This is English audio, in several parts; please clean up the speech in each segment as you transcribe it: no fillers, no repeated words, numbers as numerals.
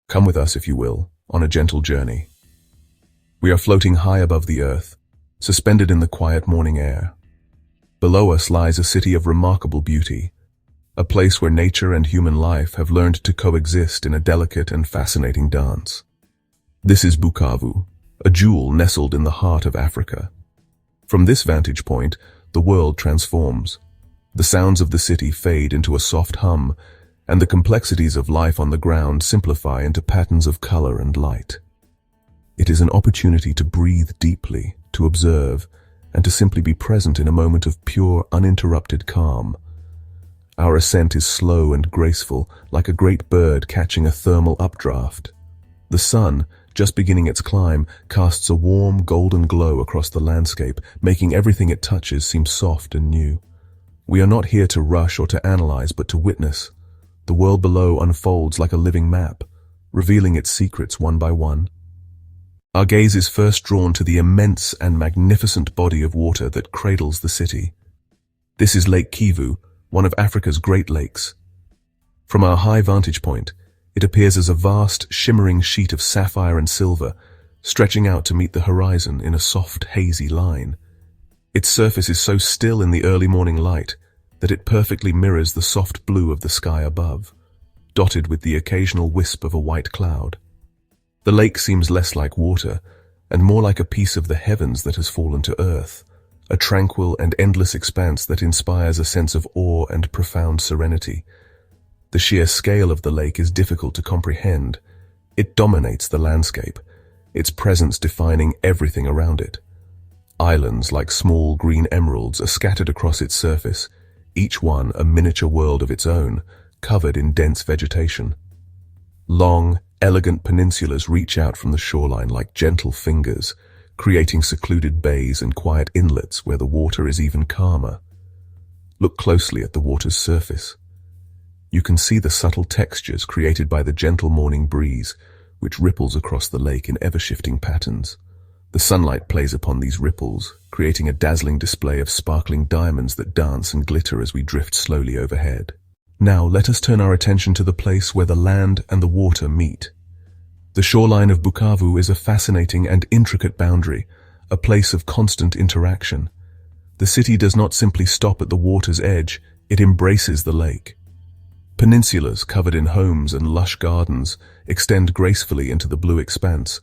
Come with us, if you will, on a gentle journey. We are floating high above the earth, suspended in the quiet morning air. Below us lies a city of remarkable beauty, a place where nature and human life have learned to coexist in a delicate and fascinating dance. This is Bukavu, a jewel nestled in the heart of Africa. From this vantage point, the world transforms. The sounds of the city fade into a soft hum, and the complexities of life on the ground simplify into patterns of color and light. It is an opportunity to breathe deeply, to observe, and to simply be present in a moment of pure, uninterrupted calm. Our ascent is slow and graceful, like a great bird catching a thermal updraft. The sun, just beginning its climb, casts a warm, golden glow across the landscape, making everything it touches seem soft and new. We are not here to rush or to analyze, but to witness. The world below unfolds like a living map, revealing its secrets one by one. Our gaze is first drawn to the immense and magnificent body of water that cradles the city. This is Lake Kivu, one of Africa's great lakes. From our high vantage point, it appears as a vast, shimmering sheet of sapphire and silver, stretching out to meet the horizon in a soft, hazy line. Its surface is so still in the early morning light that it perfectly mirrors the soft blue of the sky above, dotted with the occasional wisp of a white cloud. The lake seems less like water, and more like a piece of the heavens that has fallen to earth, a tranquil and endless expanse that inspires a sense of awe and profound serenity. The sheer scale of the lake is difficult to comprehend. It dominates the landscape, its presence defining everything around it. Islands like small green emeralds are scattered across its surface, each one a miniature world of its own, covered in dense vegetation. Long, elegant peninsulas reach out from the shoreline like gentle fingers, creating secluded bays and quiet inlets where the water is even calmer. Look closely at the water's surface. You can see the subtle textures created by the gentle morning breeze, which ripples across the lake in ever-shifting patterns. The sunlight plays upon these ripples, creating a dazzling display of sparkling diamonds that dance and glitter as we drift slowly overhead. Now let us turn our attention to the place where the land and the water meet. The shoreline of Bukavu is a fascinating and intricate boundary, a place of constant interaction. The city does not simply stop at the water's edge, it embraces the lake. Peninsulas covered in homes and lush gardens extend gracefully into the blue expanse,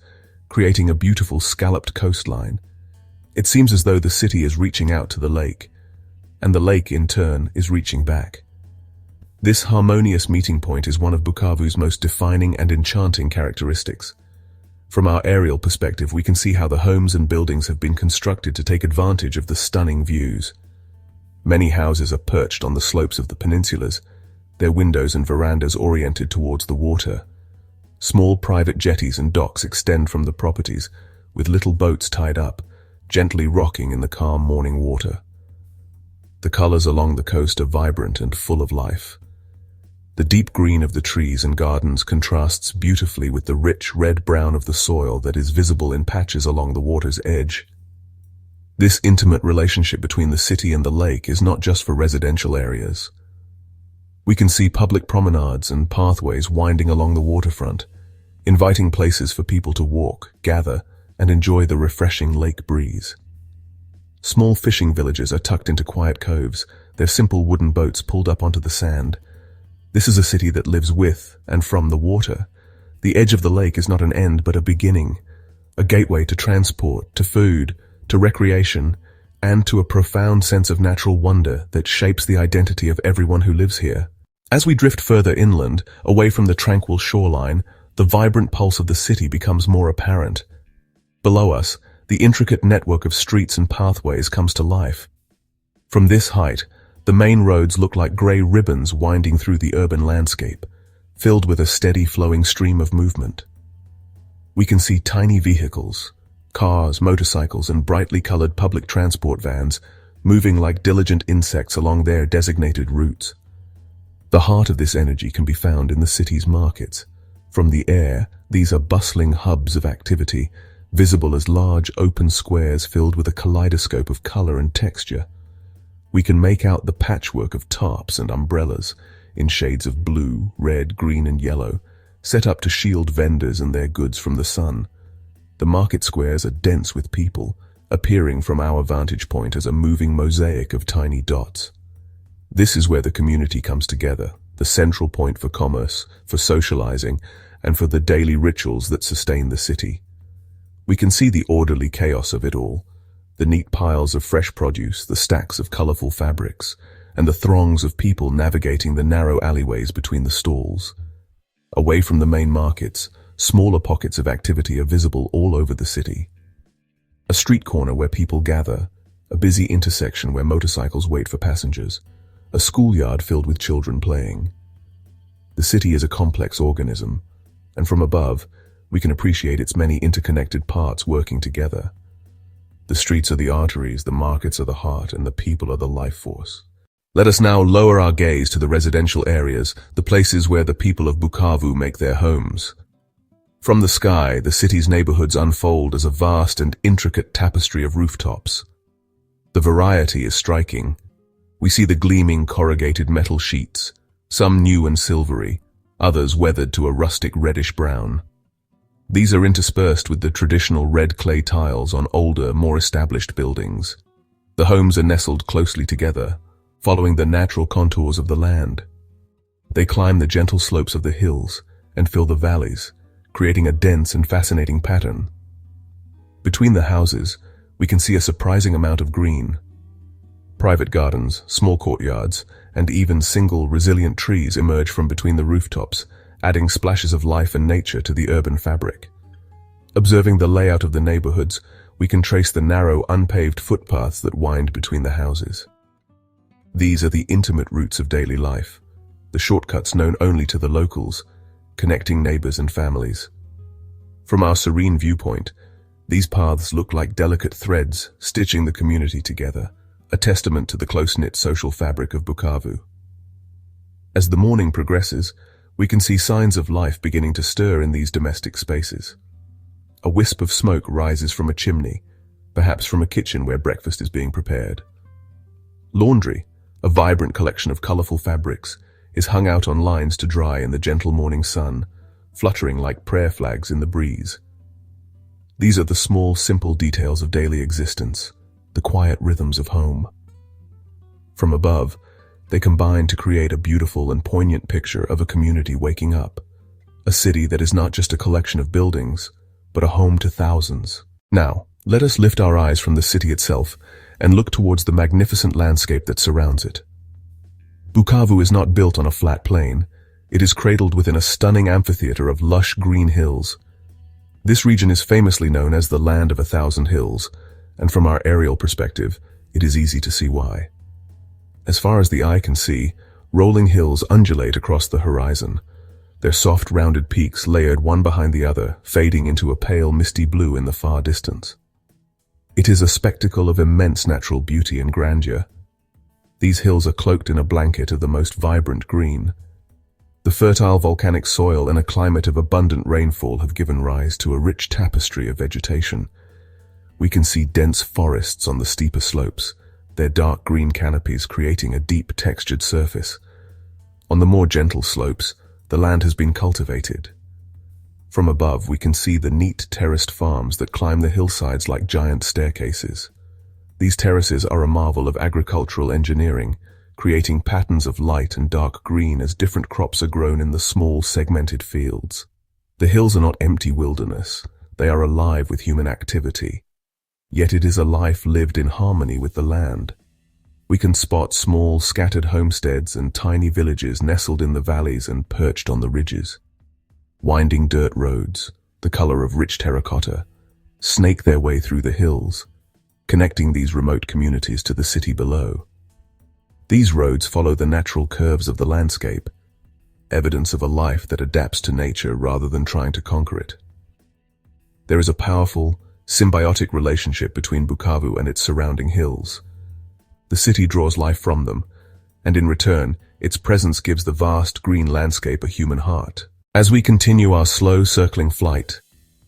creating a beautiful scalloped coastline. It seems as though the city is reaching out to the lake, and the lake in turn is reaching back. This harmonious meeting point is one of Bukavu's most defining and enchanting characteristics. From our aerial perspective, we can see how the homes and buildings have been constructed to take advantage of the stunning views. Many houses are perched on the slopes of the peninsulas, their windows and verandas oriented towards the water. Small private jetties and docks extend from the properties, with little boats tied up, gently rocking in the calm morning water. The colors along the coast are vibrant and full of life. The deep green of the trees and gardens contrasts beautifully with the rich red-brown of the soil that is visible in patches along the water's edge. This intimate relationship between the city and the lake is not just for residential areas. We can see public promenades and pathways winding along the waterfront, inviting places for people to walk, gather, and enjoy the refreshing lake breeze. Small fishing villages are tucked into quiet coves, their simple wooden boats pulled up onto the sand. This is a city that lives with and from the water. The edge of the lake is not an end but a beginning, a gateway to transport, to food, to recreation, and to a profound sense of natural wonder that shapes the identity of everyone who lives here. As we drift further inland, away from the tranquil shoreline, the vibrant pulse of the city becomes more apparent. Below us, the intricate network of streets and pathways comes to life. From this height, the main roads look like grey ribbons winding through the urban landscape, filled with a steady flowing stream of movement. We can see tiny vehicles, cars, motorcycles, and brightly colored public transport vans moving like diligent insects along their designated routes. The heart of this energy can be found in the city's markets. From the air, these are bustling hubs of activity, visible as large open squares filled with a kaleidoscope of color and texture. We can make out the patchwork of tarps and umbrellas in shades of blue, red, green, and yellow, set up to shield vendors and their goods from the sun. The market squares are dense with people, appearing from our vantage point as a moving mosaic of tiny dots. This is where the community comes together, the central point for commerce, for socializing, and for the daily rituals that sustain the city. We can see the orderly chaos of it all, the neat piles of fresh produce, the stacks of colorful fabrics, and the throngs of people navigating the narrow alleyways between the stalls. Away from the main markets, smaller pockets of activity are visible all over the city. A street corner where people gather, a busy intersection where motorcycles wait for passengers, a schoolyard filled with children playing. The city is a complex organism, and from above, we can appreciate its many interconnected parts working together. The streets are the arteries, the markets are the heart, and the people are the life force. Let us now lower our gaze to the residential areas, the places where the people of Bukavu make their homes. From the sky, the city's neighborhoods unfold as a vast and intricate tapestry of rooftops. The variety is striking. We see the gleaming corrugated metal sheets, some new and silvery, others weathered to a rustic reddish brown. These are interspersed with the traditional red clay tiles on older, more established buildings. The homes are nestled closely together, following the natural contours of the land. They climb the gentle slopes of the hills and fill the valleys, creating a dense and fascinating pattern. Between the houses, we can see a surprising amount of green. Private gardens, small courtyards, and even single, resilient trees emerge from between the rooftops, adding splashes of life and nature to the urban fabric. Observing the layout of the neighborhoods, we can trace the narrow, unpaved footpaths that wind between the houses. These are the intimate routes of daily life, the shortcuts known only to the locals, connecting neighbors and families. From our serene viewpoint, these paths look like delicate threads stitching the community together, a testament to the close-knit social fabric of Bukavu. As the morning progresses, we can see signs of life beginning to stir in these domestic spaces. A wisp of smoke rises from a chimney, perhaps from a kitchen where breakfast is being prepared. Laundry, a vibrant collection of colorful fabrics, is hung out on lines to dry in the gentle morning sun, fluttering like prayer flags in the breeze. These are the small, simple details of daily existence, the quiet rhythms of home. From above, they combine to create a beautiful and poignant picture of a community waking up, a city that is not just a collection of buildings, but a home to thousands. Now, let us lift our eyes from the city itself and look towards the magnificent landscape that surrounds it. Bukavu is not built on a flat plain. It is cradled within a stunning amphitheater of lush green hills. This region is famously known as the Land of 1,000 Hills, and from our aerial perspective, it is easy to see why. As far as the eye can see, rolling hills undulate across the horizon, their soft, rounded peaks layered one behind the other, fading into a pale, misty blue in the far distance. It is a spectacle of immense natural beauty and grandeur. These hills are cloaked in a blanket of the most vibrant green. The fertile volcanic soil and a climate of abundant rainfall have given rise to a rich tapestry of vegetation. We can see dense forests on the steeper slopes, their dark green canopies creating a deep textured surface. On the more gentle slopes, the land has been cultivated. From above, we can see the neat terraced farms that climb the hillsides like giant staircases. These terraces are a marvel of agricultural engineering, creating patterns of light and dark green as different crops are grown in the small, segmented fields. The hills are not empty wilderness. They are alive with human activity. Yet it is a life lived in harmony with the land. We can spot small, scattered homesteads and tiny villages nestled in the valleys and perched on the ridges. Winding dirt roads, the color of rich terracotta, snake their way through the hills, connecting these remote communities to the city below. These roads follow the natural curves of the landscape, evidence of a life that adapts to nature rather than trying to conquer it. There is a powerful, symbiotic relationship between Bukavu and its surrounding hills. The city draws life from them, and in return, its presence gives the vast green landscape a human heart. As we continue our slow circling flight,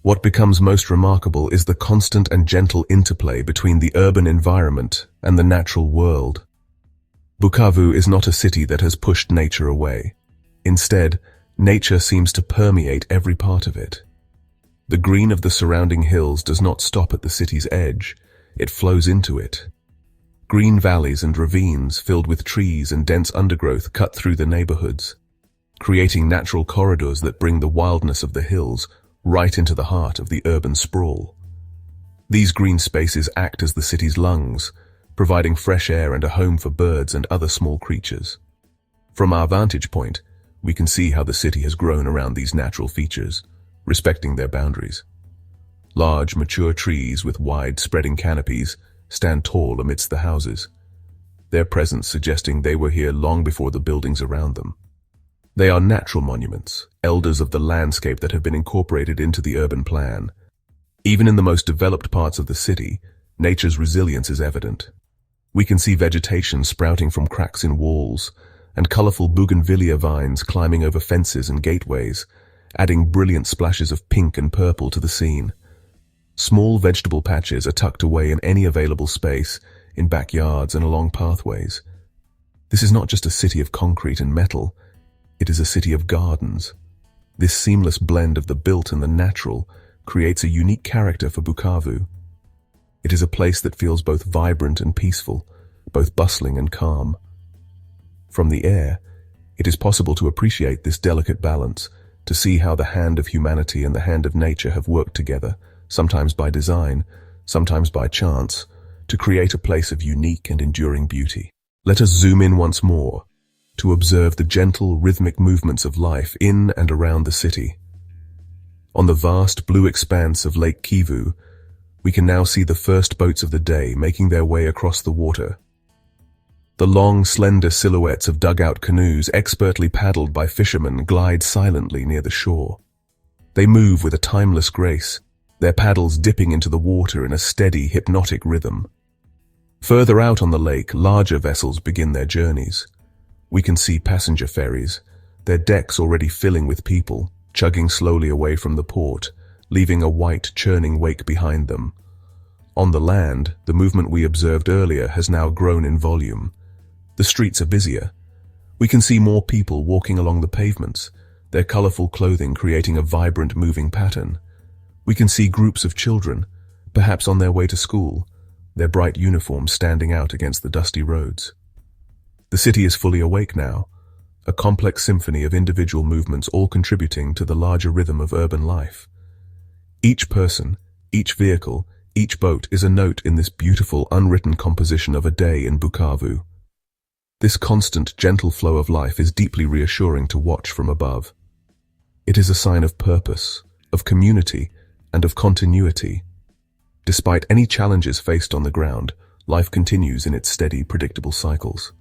what becomes most remarkable is the constant and gentle interplay between the urban environment and the natural world. Bukavu is not a city that has pushed nature away. Instead, Nature seems to permeate every part of it. The green of the surrounding hills does not stop at the city's edge, it flows into it. Green valleys and ravines filled with trees and dense undergrowth cut through the neighborhoods, creating natural corridors that bring the wildness of the hills right into the heart of the urban sprawl. These green spaces act as the city's lungs, providing fresh air and a home for birds and other small creatures. From our vantage point, we can see how the city has grown around these natural features, respecting their boundaries. Large, mature trees with wide, spreading canopies stand tall amidst the houses, their presence suggesting they were here long before the buildings around them. They are natural monuments, elders of the landscape that have been incorporated into the urban plan. Even in the most developed parts of the city, nature's resilience is evident. We can see vegetation sprouting from cracks in walls, and colorful bougainvillea vines climbing over fences and gateways, adding brilliant splashes of pink and purple to the scene. Small vegetable patches are tucked away in any available space, in backyards and along pathways. This is not just a city of concrete and metal, it is a city of gardens. This seamless blend of the built and the natural creates a unique character for Bukavu. It is a place that feels both vibrant and peaceful, both bustling and calm. From the air, it is possible to appreciate this delicate balance, to see how the hand of humanity and the hand of nature have worked together, sometimes by design, sometimes by chance, to create a place of unique and enduring beauty. Let us zoom in once more, to observe the gentle, rhythmic movements of life in and around the city. On the vast blue expanse of Lake Kivu, we can now see the first boats of the day making their way across the water. The long, slender silhouettes of dugout canoes expertly paddled by fishermen glide silently near the shore. They move with a timeless grace, their paddles dipping into the water in a steady, hypnotic rhythm. Further out on the lake, larger vessels begin their journeys. We can see passenger ferries, their decks already filling with people, chugging slowly away from the port, leaving a white, churning wake behind them. On the land, the movement we observed earlier has now grown in volume. The streets are busier. We can see more people walking along the pavements, their colorful clothing creating a vibrant, moving pattern. We can see groups of children, perhaps on their way to school, their bright uniforms standing out against the dusty roads. The city is fully awake now, a complex symphony of individual movements all contributing to the larger rhythm of urban life. Each person, each vehicle, each boat is a note in this beautiful, unwritten composition of a day in Bukavu. This constant, gentle flow of life is deeply reassuring to watch from above. It is a sign of purpose, of community, and of continuity. Despite any challenges faced on the ground, life continues in its steady, predictable cycles.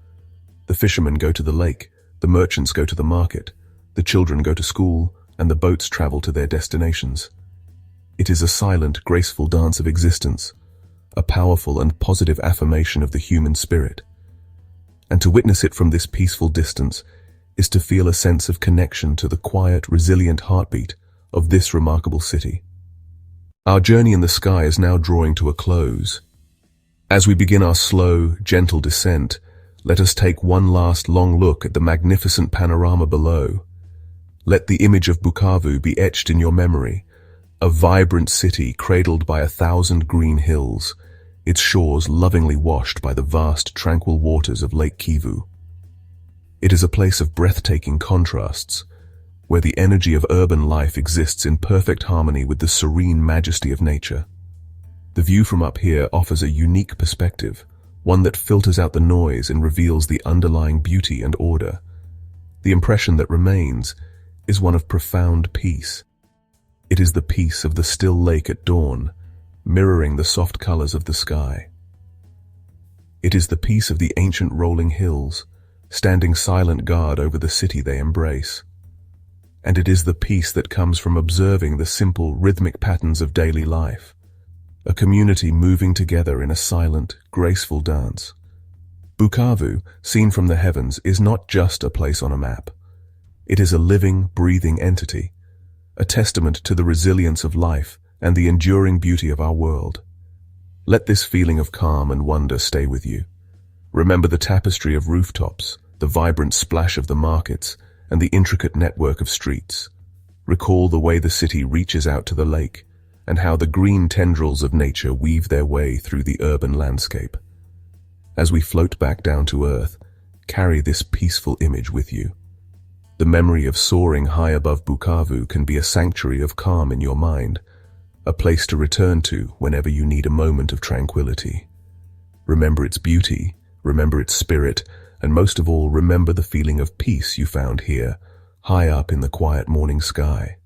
The fishermen go to the lake, the merchants go to the market, the children go to school, and the boats travel to their destinations. It is a silent, graceful dance of existence, a powerful and positive affirmation of the human spirit. And to witness it from this peaceful distance is to feel a sense of connection to the quiet, resilient heartbeat of this remarkable city. Our journey in the sky is now drawing to a close. As we begin our slow, gentle descent, let us take one last long look at the magnificent panorama below. Let the image of Bukavu be etched in your memory, a vibrant city cradled by 1,000 green hills, its shores lovingly washed by the vast, tranquil waters of Lake Kivu. It is a place of breathtaking contrasts, where the energy of urban life exists in perfect harmony with the serene majesty of nature. The view from up here offers a unique perspective, one that filters out the noise and reveals the underlying beauty and order. The impression that remains is one of profound peace. It is the peace of the still lake at dawn, mirroring the soft colors of the sky. It is the peace of the ancient rolling hills, standing silent guard over the city they embrace. And it is the peace that comes from observing the simple, rhythmic patterns of daily life, a community moving together in a silent, graceful dance. Bukavu, seen from the heavens, is not just a place on a map. It is a living, breathing entity, a testament to the resilience of life and the enduring beauty of our world. Let this feeling of calm and wonder stay with you. Remember the tapestry of rooftops, the vibrant splash of the markets, and the intricate network of streets. Recall the way the city reaches out to the lake, and how the green tendrils of nature weave their way through the urban landscape. As we float back down to earth, carry this peaceful image with you. The memory of soaring high above Bukavu can be a sanctuary of calm in your mind, a place to return to whenever you need a moment of tranquility. Remember its beauty, remember its spirit, and most of all, remember the feeling of peace you found here, high up in the quiet morning sky.